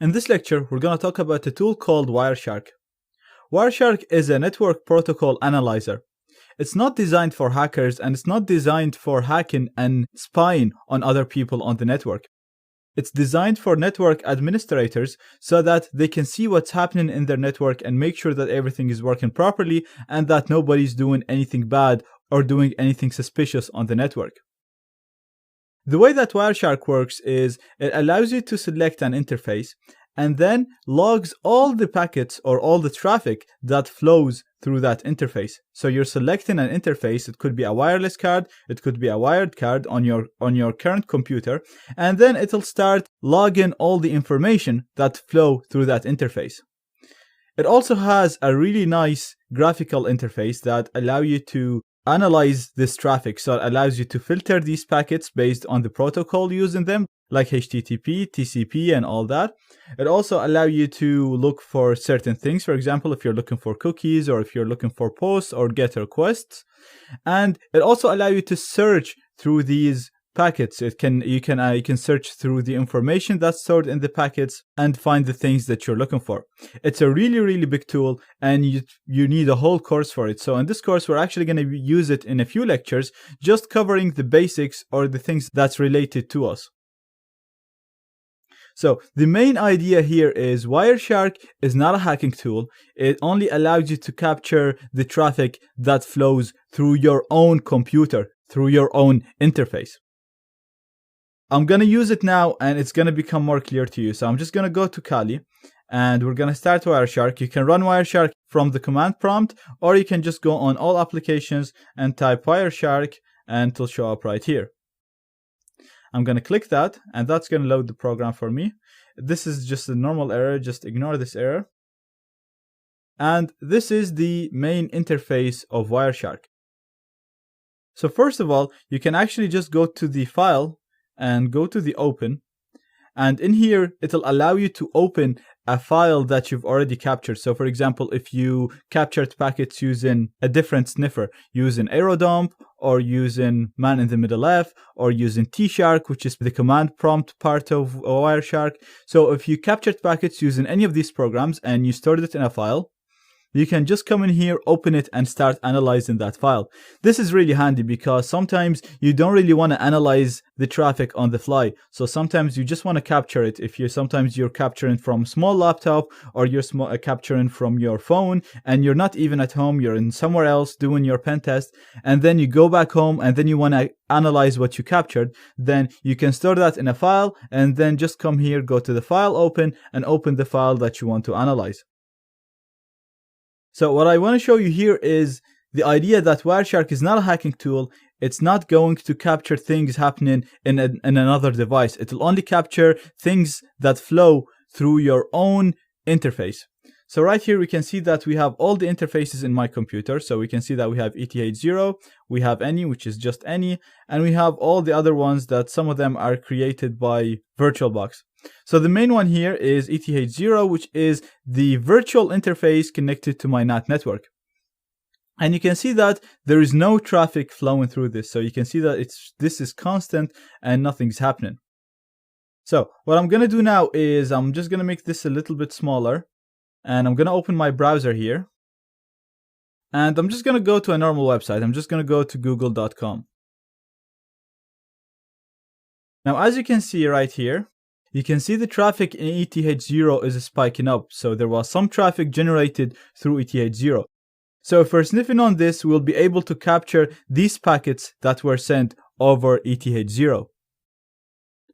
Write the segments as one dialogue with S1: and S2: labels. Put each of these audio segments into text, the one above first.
S1: In this lecture, we're going to talk about a tool called Wireshark. Wireshark is a network protocol analyzer. It's not designed for hackers and it's not designed for hacking and spying on other people on the network. It's designed for network administrators so that they can see what's happening in their network and make sure that everything is working properly and that nobody's doing anything bad or doing anything suspicious on the network. The way that Wireshark works is it allows you to select an interface and then logs all the packets or all the traffic that flows through that interface. So you're selecting an interface. It could be a wireless card, it could be a wired card on your current computer, and then it'll start logging all the information that flow through that interface. It also has a really nice graphical interface that allow you to analyze this traffic. So it allows you to filter these packets based on the protocol using them, like HTTP, TCP, and all that. It also allows you to look for certain things. For example, if you're looking for cookies or if you're looking for posts or GET requests. And it also allows you to search through these packets. You can search through the information that's stored in the packets and find the things that you're looking for. It's a really big tool and you need a whole course for it. So in this course, we're actually going to use it in a few lectures, just covering the basics or the things that's related to us. So the main idea here is Wireshark is not a hacking tool. It only allows you to capture the traffic that flows through your own computer, through your own interface. I'm going to use it now and it's going to become more clear to you. So I'm just going to go to Kali and we're going to start Wireshark. You can run Wireshark from the command prompt, or you can just go on all applications and type Wireshark and it'll show up right here. I'm going to click that and that's going to load the program for me. This is just a normal error. Just ignore this error. And this is the main interface of Wireshark. So first of all, you can actually just go to the file and go to the open. And in here, it'll allow you to open a file that you've already captured. So for example, if you captured packets using a different sniffer, using Aerodump or using Man in the Middle F or using T-Shark, which is the command prompt part of Wireshark. So if you captured packets using any of these programs and you stored it in a file, you can just come in here, open it, and start analyzing that file. This is really handy because sometimes you don't really want to analyze the traffic on the fly. So sometimes you just want to capture it. Sometimes you're capturing from small laptop or you're capturing from your phone and you're not even at home, you're in somewhere else doing your pen test, and then you go back home and then you want to analyze what you captured, then you can store that in a file and then just come here, go to the file open, and open the file that you want to analyze. So what I want to show you here is the idea that Wireshark is not a hacking tool. It's not going to capture things happening in another device. It will only capture things that flow through your own interface. So right here, we can see that we have all the interfaces in my computer. So we can see that we have ETH0, we have any, which is just any, and we have all the other ones that some of them are created by VirtualBox. So the main one here is ETH0, which is the virtual interface connected to my NAT network. And you can see that there is no traffic flowing through this. So you can see that this is constant and nothing's happening. So what I'm going to do now is I'm just going to make this a little bit smaller. And I'm going to open my browser here. And I'm just going to go to a normal website. I'm just going to go to google.com. Now, as you can see right here, you can see the traffic in ETH0 is spiking up. So there was some traffic generated through ETH0. So if we're sniffing on this, we'll be able to capture these packets that were sent over ETH0.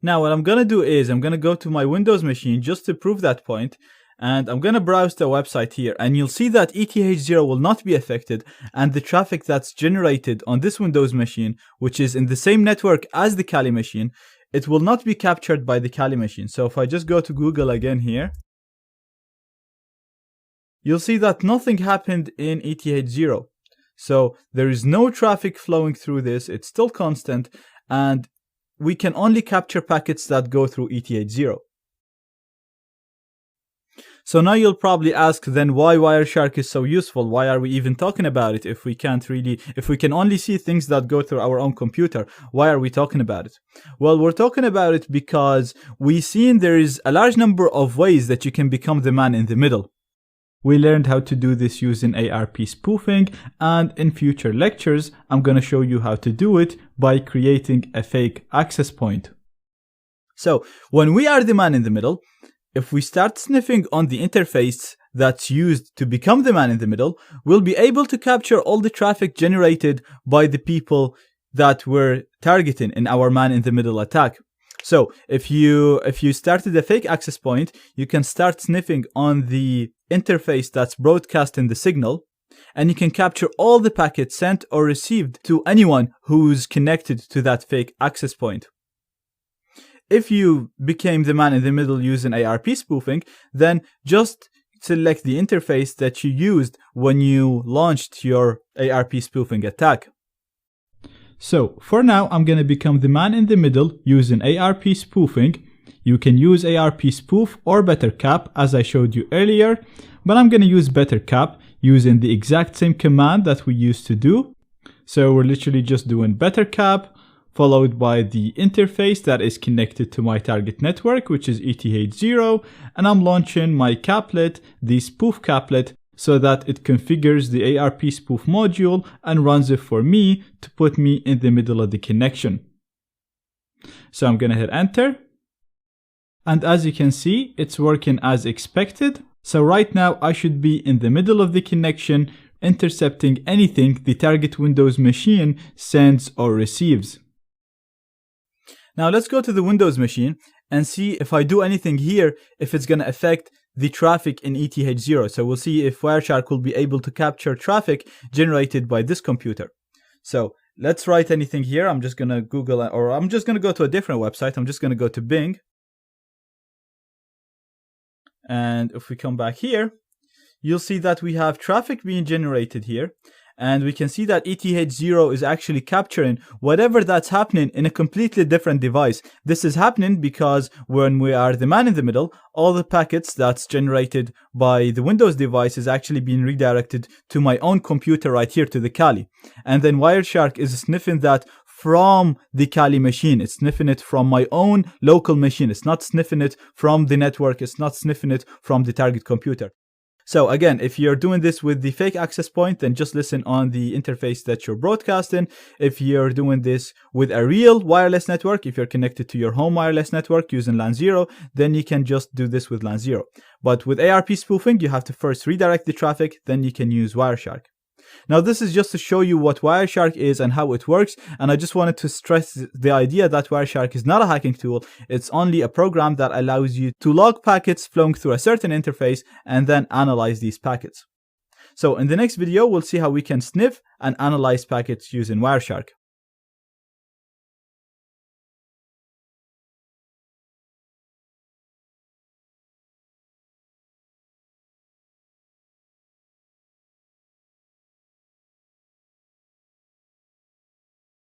S1: Now, what I'm going to do is I'm going to go to my Windows machine just to prove that point. And I'm going to browse the website here, and you'll see that ETH0 will not be affected, and the traffic that's generated on this Windows machine, which is in the same network as the Kali machine, it will not be captured by the Kali machine. So if I just go to Google again here, you'll see that nothing happened in ETH0. So there is no traffic flowing through this, it's still constant, and we can only capture packets that go through ETH0. So now you'll probably ask then why Wireshark is so useful. Why are we even talking about it if we can only see things that go through our own computer? Why are we talking about it? Well, we're talking about it because we've seen there is a large number of ways that you can become the man in the middle. We learned how to do this using ARP spoofing, and in future lectures, I'm going to show you how to do it by creating a fake access point. So when we are the man in the middle, if we start sniffing on the interface that's used to become the man in the middle, we'll be able to capture all the traffic generated by the people that we're targeting in our man in the middle attack. So if you started a fake access point, you can start sniffing on the interface that's broadcasting the signal, and you can capture all the packets sent or received to anyone who's connected to that fake access point. If you became the man in the middle using ARP spoofing, then just select the interface that you used when you launched your ARP spoofing attack. So for now, I'm going to become the man in the middle using ARP spoofing. You can use ARP spoof or bettercap as I showed you earlier, but I'm going to use bettercap using the exact same command that we used to do. So we're literally just doing bettercap followed by the interface that is connected to my target network, which is ETH0, and I'm launching my caplet, the spoof caplet, so that it configures the ARP spoof module and runs it for me to put me in the middle of the connection. So I'm going to hit enter. And as you can see, it's working as expected. So right now I should be in the middle of the connection, intercepting anything the target Windows machine sends or receives. Now let's go to the Windows machine and see if I do anything here, if it's going to affect the traffic in ETH0. So we'll see if Wireshark will be able to capture traffic generated by this computer. So let's write anything here. I'm just going to Google, or I'm just going to go to a different website. I'm just going to go to Bing. And if we come back here, you'll see that we have traffic being generated here. And we can see that ETH0 is actually capturing whatever that's happening in a completely different device. This is happening because when we are the man in the middle, all the packets that's generated by the Windows device is actually being redirected to my own computer right here, to the Kali. And then Wireshark is sniffing that from the Kali machine. It's sniffing it from my own local machine. It's not sniffing it from the network. It's not sniffing it from the target computer. So again, if you're doing this with the fake access point, then just listen on the interface that you're broadcasting. If you're doing this with a real wireless network, if you're connected to your home wireless network using LAN 0, then you can just do this with LAN 0. But with ARP spoofing, you have to first redirect the traffic, then you can use Wireshark. Now this is just to show you what Wireshark is and how it works, and I just wanted to stress the idea that Wireshark is not a hacking tool. It's only a program that allows you to log packets flowing through a certain interface and then analyze these packets. So in the next video, we'll see how we can sniff and analyze packets using Wireshark.